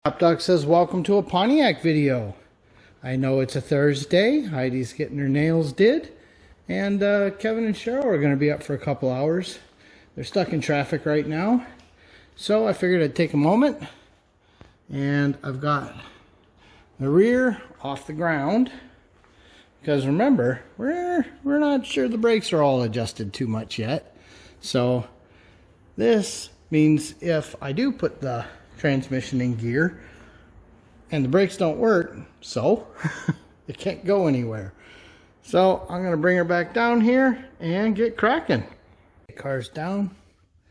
ShopDog says, welcome to a Pontiac video. I know it's a Thursday. Heidi's getting her nails did. And Kevin and Cheryl are going to be up for a couple hours. They're stuck in traffic right now. So I figured I'd take a moment. And I've got the rear off the ground. Because remember, we're not sure the brakes are all adjusted too much yet. So this means if I do put the transmission in gear and the brakes don't work, so it can't go anywhere. So I'm going to bring her back down here and get cracking. The car's down.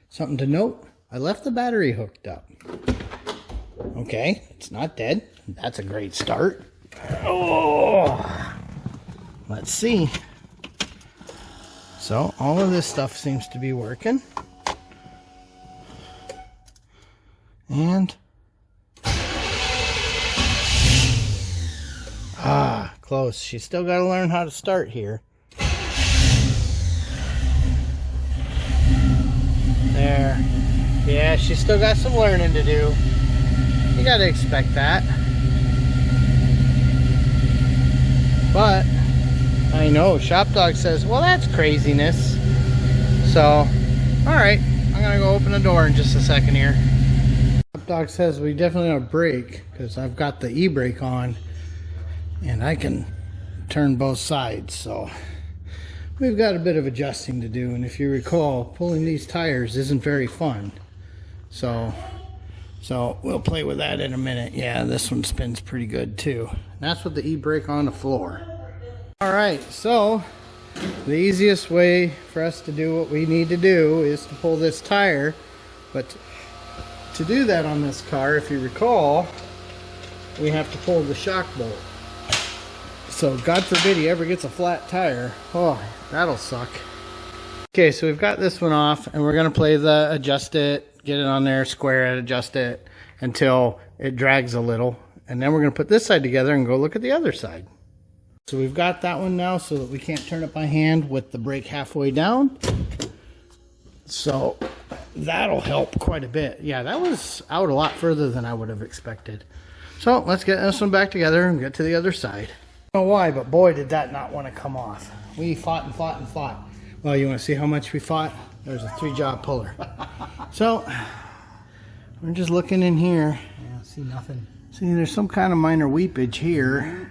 Something to note, I left the battery hooked up. Okay, it's not dead. That's a great start. Oh, let's see. So all of this stuff seems to be working. And close. She's still got to learn how to start here. There. Yeah, she's still got some learning to do. You got to expect that. But I know ShopDog says, well, that's craziness. So, all right, I'm gonna go open the door in just a second here. ShopDog says we definitely have a brake because I've got the e-brake on and I can turn both sides. So we've got a bit of adjusting to do, and if you recall, pulling these tires isn't very fun. So we'll play with that in a minute. Yeah, this one spins pretty good too. And that's with the e-brake on the floor. All right, so the easiest way for us to do what we need to do is to pull this tire, but to do that on this car, if you recall, we have to pull the shock bolt. So God forbid he ever gets a flat tire. Oh, that'll suck. Okay, so we've got this one off, and we're gonna play the adjust it, get it on there, square it, adjust it until it drags a little, and then we're gonna put this side together and go look at the other side. So we've got that one now so that we can't turn it by hand with the brake halfway down. So that'll help quite a bit. Yeah, that was out a lot further than I would have expected. So let's get this one back together and get to the other side. I don't know why, but boy, did that not want to come off. We fought and fought and fought. Well, you want to see how much we fought? There's a 3-job puller. So we're just looking in here. Yeah, see nothing. See, there's some kind of minor weepage here.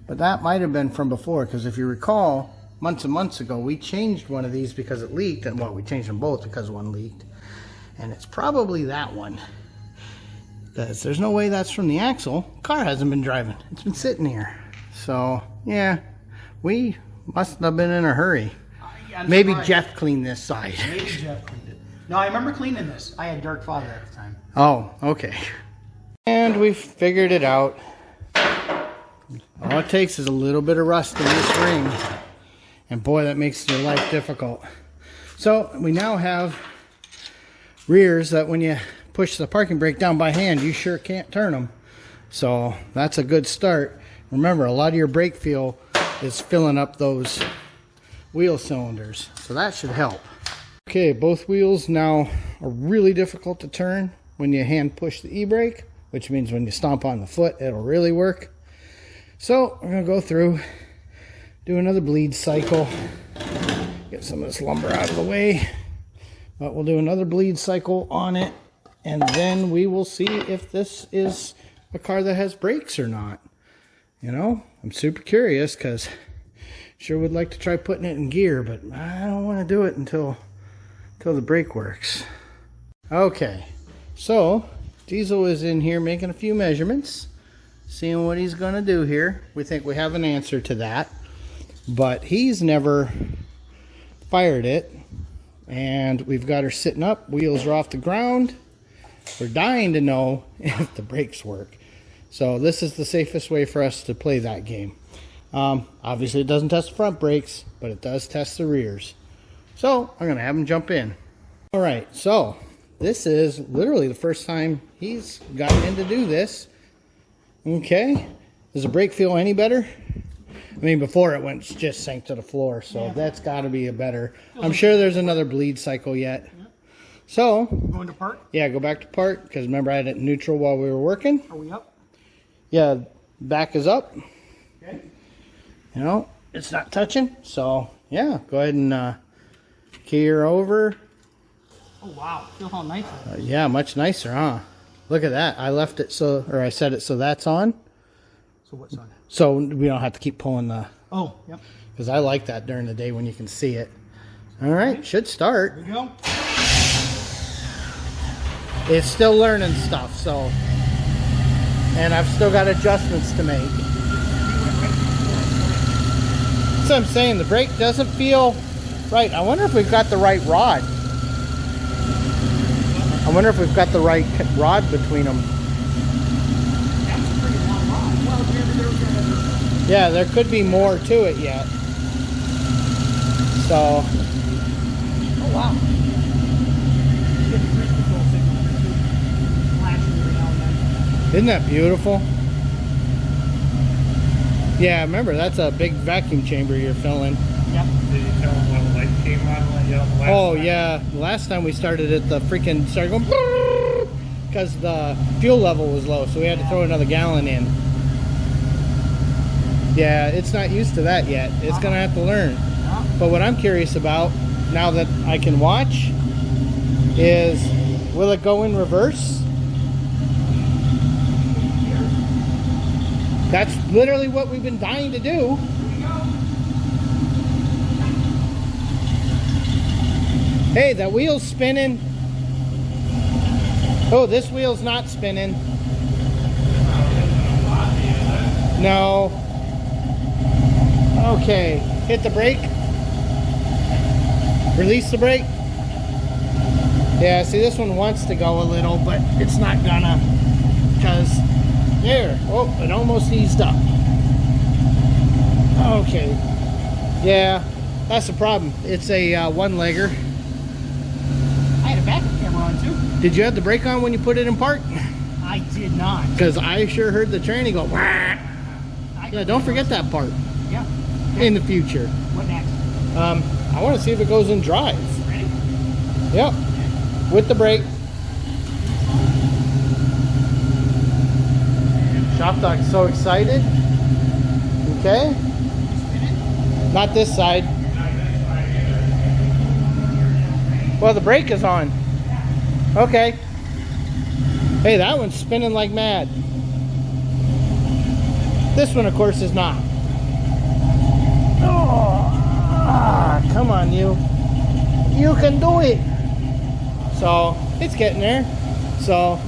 But that might have been from before, because if you recall, months and months ago, we changed one of these because it leaked. And well, we changed them both because one leaked. And it's probably that one. Because there's no way that's from the axle. Car hasn't been driving. It's been sitting here. So, yeah, we must have been in a hurry. Maybe surprised. Jeff cleaned this side. Maybe Jeff cleaned it. No, I remember cleaning this. I had dark fog at the time. Oh, okay. And we figured it out. All it takes is a little bit of rust in this ring, and boy, that makes your life difficult. So we now have rears that when you push the parking brake down by hand, you sure can't turn them. So that's a good start. Remember, a lot of your brake feel is filling up those wheel cylinders, so that should help. Okay, both wheels now are really difficult to turn when you hand push the e-brake, which means when you stomp on the foot, it'll really work. So we're going to go through, do another bleed cycle, get some of this lumber out of the way, but we'll do another bleed cycle on it, and then we will see if this is a car that has brakes or not. You know, I'm super curious because sure would like to try putting it in gear, but I don't want to do it until the brake works. Okay, so Diesel is in here making a few measurements, seeing what he's going to do here. We think we have an answer to that, but he's never fired it, and we've got her sitting up, wheels are off the ground. We're dying to know if the brakes work. So this is the safest way for us to play that game. Obviously it doesn't test the front brakes, but it does test the rears. So I'm going to have him jump in. All right, so this is literally the first time he's gotten in to do this. Okay, does the brake feel any better? I mean, before it went just sank to the floor, so yeah. That's got to be a better. I'm sure there's another bleed cycle yet. So, Going to park? yeah, go back to park, because remember I had it neutral while we were working. Are we up? Yeah, back is up. Okay. You know, it's not touching. So, yeah, go ahead and key her over. Oh, wow. Feel how nice it is. Yeah, much nicer, huh? Look at that. I left it so, or I set it so that's on. So what's on? So we don't have to keep pulling the, Oh, yep. because I like that during the day when you can see it. All right, should start. There we go. It's still learning stuff, so, and I've still got adjustments to make. That's what I'm saying, the brake doesn't feel right. I wonder if we've got the right rod. I wonder if we've got the right rod between them. That's a pretty long rod. Well, Yeah, there could be more to it yet. So, oh, wow. Get the cruise control signal too. Flashing every now and then. isn't that beautiful? Yeah, remember, that's a big vacuum chamber you're filling. Yep. Did you tell them when the light came on? Oh yeah, last time we started it, the freaking started going because the fuel level was low, so we had to throw another gallon in. Yeah, it's not used to that yet. It's gonna have to learn. But what I'm curious about, now that I can watch, is will it go in reverse? That's literally what we've been dying to do. Hey, that wheel's spinning. Oh, this wheel's not spinning. No. Okay, hit the brake. Release the brake. Yeah, see, this one wants to go a little, but it's not gonna, because there. Oh, it almost eased up. Okay. Yeah, that's the problem. It's a one-legger. I had a backup camera on too. Did you have the brake on when you put it in park? I did not. Because I sure heard the tranny go, wah. Yeah, don't forget that part Yeah. in the future. What next? I want to see if it goes in drive. Ready? Yep, with the brake. ShopDog's so excited. Okay. Not this side. Well, the brake is on. Okay. Hey, that one's spinning like mad. This one, of course, is not. Oh, come on, you. You can do it. So, it's getting there. So,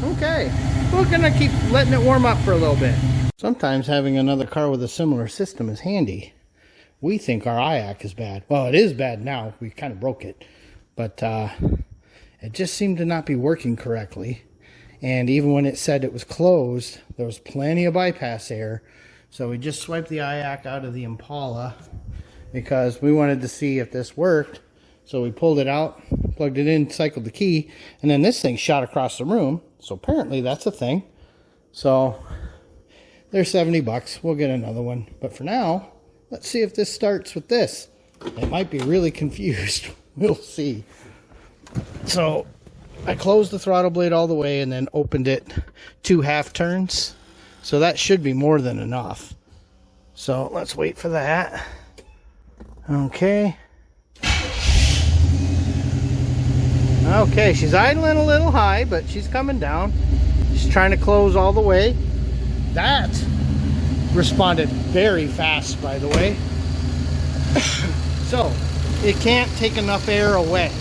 okay. We're gonna keep letting it warm up for a little bit. Sometimes having another car with a similar system is handy. We think our IAC is bad. Well, it is bad now. We kind of broke it. But it just seemed to not be working correctly. And even when it said it was closed, there was plenty of bypass air. So we just swiped the IAC out of the Impala because we wanted to see if this worked. So we pulled it out, plugged it in, cycled the key, and then this thing shot across the room. So apparently that's a thing. So they're $70. We'll get another one. But for now, let's see if this starts with this. It might be really confused. We'll see. So I closed the throttle blade all the way and then opened it 2 half turns. So that should be more than enough. So let's wait for that. Okay. Okay, she's idling a little high, but she's coming down. She's trying to close all the way. That responded very fast, by the way. So, it can't take enough air away.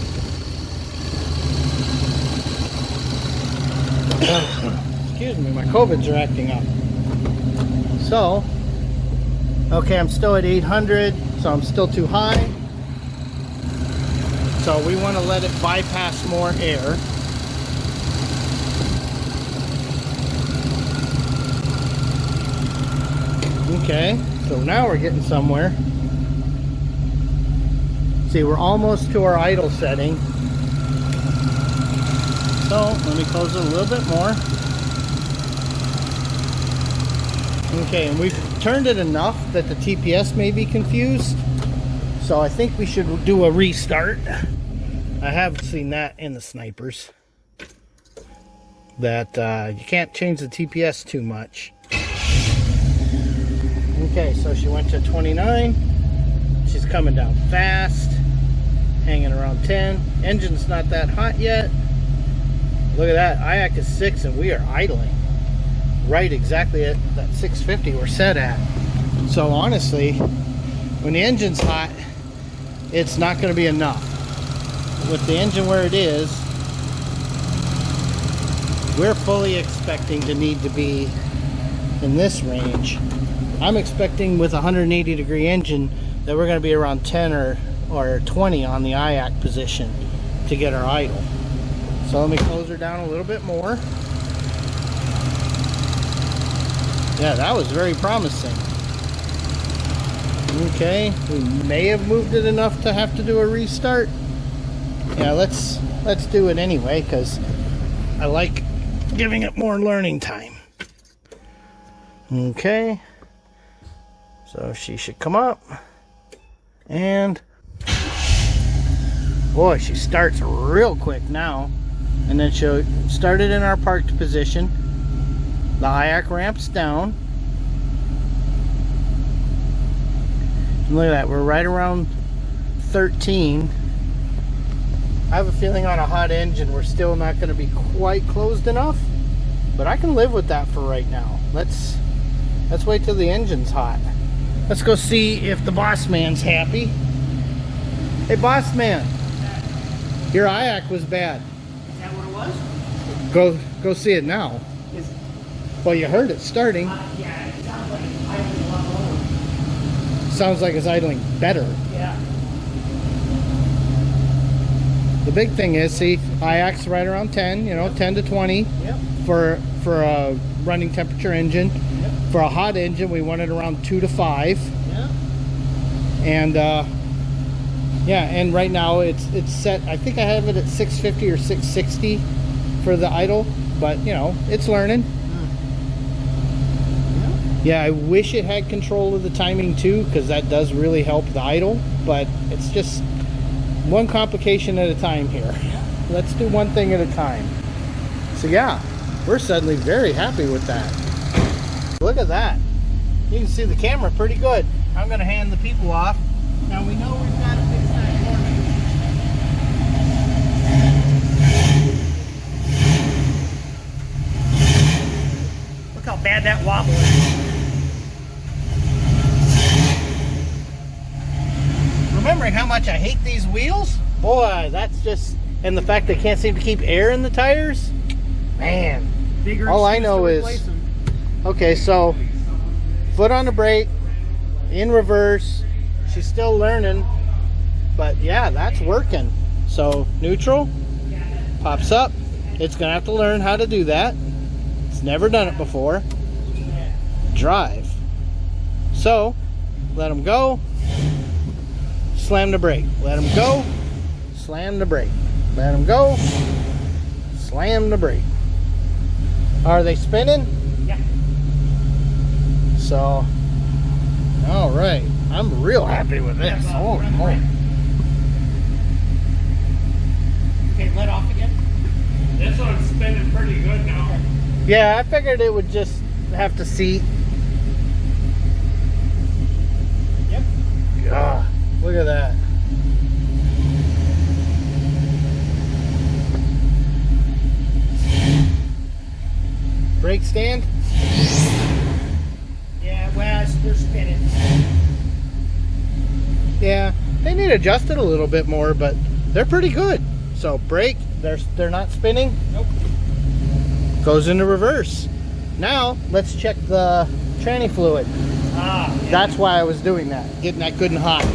Excuse me, my COVIDs are acting up. So, okay, I'm still at 800, so I'm still too high. So we want to let it bypass more air. Okay, so now we're getting somewhere. See, we're almost to our idle setting. So let me close it a little bit more. Okay, and we've turned it enough that the TPS may be confused. So I think we should do a restart. I have seen that in the snipers. That you can't change the TPS too much. Okay, so she went to 29. She's coming down fast, hanging around 10. Engine's not that hot yet. Look at that, IAC is 6 and we are idling. Right exactly at that 650 we're set at. So honestly, when the engine's hot, it's not going to be enough. With the engine where it is, we're fully expecting to need to be in this range. I'm expecting with a 180 degree engine that we're going to be around 10 or 20 on the IAC position to get our idle. So let me close her down a little bit more. Yeah, that was very promising. Okay, we may have moved it enough to have to do a restart. Yeah, let's do it anyway, because I like giving it more learning time. Okay, so she should come up, and boy, she starts real quick now. And then she'll start it in our parked position. The IAC ramps down. And look at that, we're right around 13. I have a feeling on a hot engine we're still not going to be quite closed enough, but I can live with that for right now. Let's wait till the engine's hot. Let's go see if the boss man's happy. Hey boss man, your IAC was bad. Is that what it was? Go see it now. Well, you heard it starting. Yeah, it sounds like it's idling a lot lower. Sounds like it's idling better. Yeah. The big thing is, see, IAC's right around 10, you know, 10 to 20 Yep. for a running temperature engine. Yep. For a hot engine, we want it around 2 to 5. Yeah. And yeah, and right now it's set, I think I have it at 650 or 660 for the idle, but you know, it's learning. Yeah, I wish it had control of the timing too, because that does really help the idle, but it's just one complication at a time here. Let's do one thing at a time. So yeah, we're suddenly very happy with that. Look at that. You can see the camera pretty good. I'm going to hand the people off. Now we know we've got to fix that corner. Look how bad that wobble is. Remembering how much I hate these wheels, boy, that's just, and the fact they can't seem to keep air in the tires, man. Bigger All I excuse know to is, replace them. okay, so foot on the brake, in reverse, she's still learning, but yeah, that's working. So neutral, pops up, it's gonna have to learn how to do that. It's never done it before. Drive. So, let them go. Slam the brake. Let them go. Slam the brake. Let them go. Slam the brake. Are they spinning? Yeah. So, all right. I'm real happy with this. Oh, boy. Okay, let off again. This one's spinning pretty good now. Yeah, I figured it would just have to seat. Yep. God, look at that. Brake stand? Yeah, well, they're spinning. Yeah, they need adjusted a little bit more, but they're pretty good. So brake, they're not spinning. Nope. Goes into reverse. Now let's check the tranny fluid. Ah, yeah. That's why I was doing that, getting that good and hot.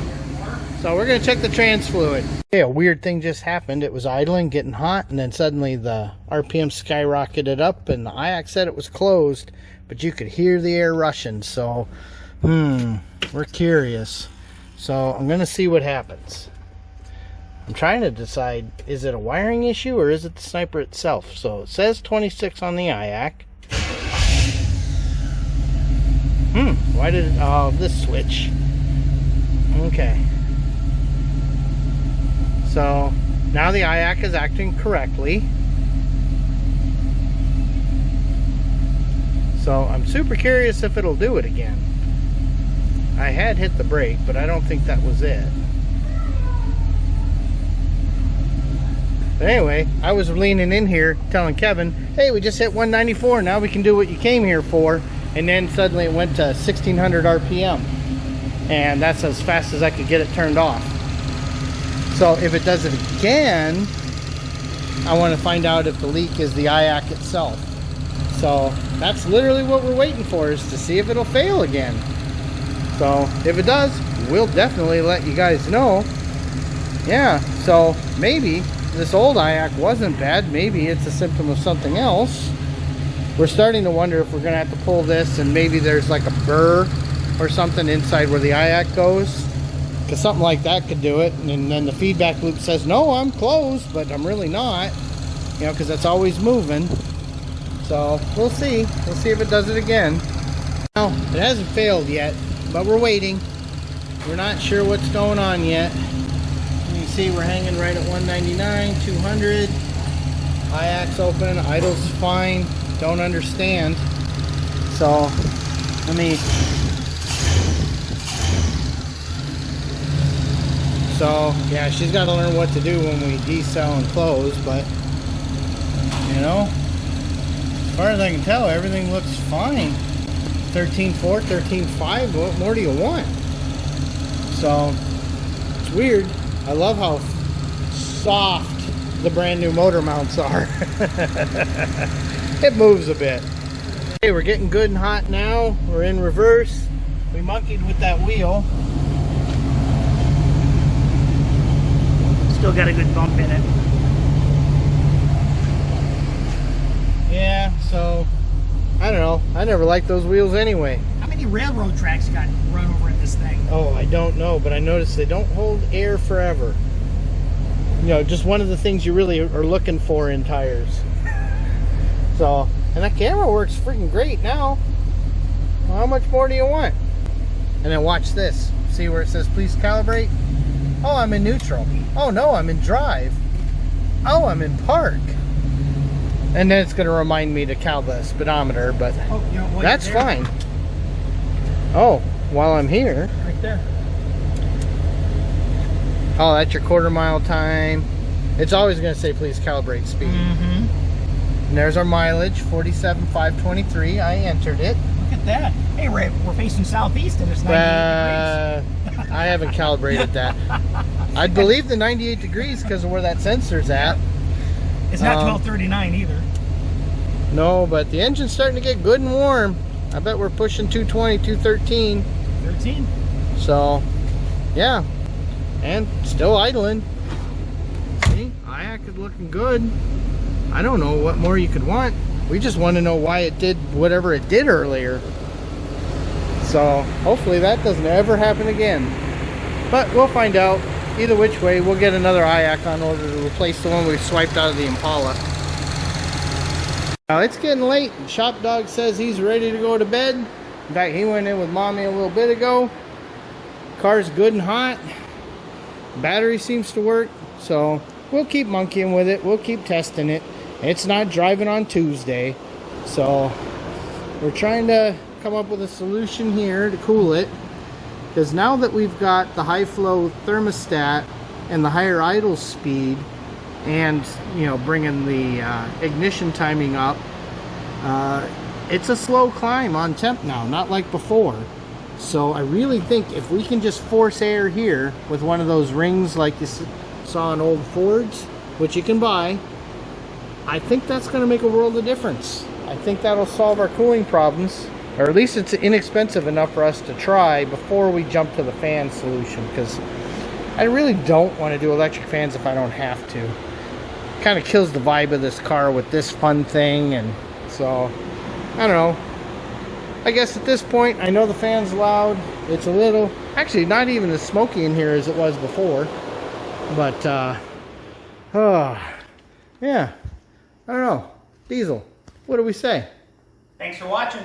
So we're gonna check the trans fluid. Okay, a weird thing just happened. It was idling, getting hot, and then suddenly the RPM skyrocketed up and the IAC said it was closed, but you could hear the air rushing. So, we're curious. So I'm gonna see what happens. I'm trying to decide, is it a wiring issue or is it the sniper itself? So it says 26 on the IAC. Why did it, oh, this switch. Okay. So Now the IAC is acting correctly. So I'm super curious if it'll do it again. I had hit the brake, but I don't think that was it. But anyway, I was leaning in here telling Kevin, hey, we just hit 194, now we can do what you came here for. And then suddenly it went to 1600 RPM. And that's as fast as I could get it turned off. So if it does it again, I want to find out if the leak is the IAC itself. So that's literally what we're waiting for, is to see if it'll fail again. So if it does, we'll definitely let you guys know. Yeah, so maybe this old IAC wasn't bad. Maybe it's a symptom of something else. We're starting to wonder if we're going to have to pull this and maybe there's like a burr or something inside where the IAC goes. Because something like that could do it. And then the feedback loop says, no, I'm closed, but I'm really not. You know, because that's always moving. So we'll see. We'll see if it does it again. Now, it hasn't failed yet, but we're waiting. We're not sure what's going on yet. You can see we're hanging right at 199, 200. IAC's open, idle's fine. Don't understand. So let me. So yeah, she's got to learn what to do when we decel and close, but you know, as far as I can tell, everything looks fine. 13.4, 13.5, what more do you want? So it's weird. I love how soft the brand new motor mounts are. It moves a bit. Okay, we're getting good and hot now. We're in reverse. We monkeyed with that wheel. Still got a good bump in it. Yeah, so I don't know. I never liked those wheels anyway. How many railroad tracks got run over in this thing? Oh, I don't know, but I noticed they don't hold air forever. You know, just one of the things you really are looking for in tires. So, and that camera works freaking great now. Well, how much more do you want? And then watch this. See where it says please calibrate? Oh, I'm in neutral. Oh no, I'm in drive. Oh, I'm in park. And then it's going to remind me to cal the speedometer, but Oh, you know, that's fine. Oh, while I'm here. Right there. Oh, that's your quarter-mile time. It's always going to say please calibrate speed. Mm-hmm. And there's our mileage, 47,523. I entered it. Look at that. Hey, we're facing southeast and it's 98 degrees. I haven't calibrated that. I'd believe the 98 degrees because of where that sensor's at. It's not 1239 either. No, but the engine's starting to get good and warm. I bet we're pushing 220, 213. 13. So, yeah. And still idling. See, IAC is looking good. I don't know what more you could want. We just want to know why it did whatever it did earlier. So hopefully that doesn't ever happen again. But we'll find out. Either which way, we'll get another IAC on order to replace the one we swiped out of the Impala. Now it's getting late. ShopDog says he's ready to go to bed. In fact, he went in with Mommy a little bit ago. Car's good and hot. Battery seems to work. So we'll keep monkeying with it. We'll keep testing it. It's not driving on Tuesday. So we're trying to come up with a solution here to cool it. Because now that we've got the high flow thermostat and the higher idle speed, and you know, bringing the ignition timing up, it's a slow climb on temp now, not like before. So I really think if we can just force air here with one of those rings like you saw in old Fords, which you can buy, I think that's going to make a world of difference. I think that'll solve our cooling problems. Or at least it's inexpensive enough for us to try before we jump to the fan solution, because I really don't want to do electric fans if I don't have to. Kind of kills the vibe of this car with this fun thing, and so I don't know. I guess at this point, I know the fan's loud. It's a little, actually not even as smoky in here as it was before. But yeah, I don't know. Diesel, what do we say? Thanks for watching.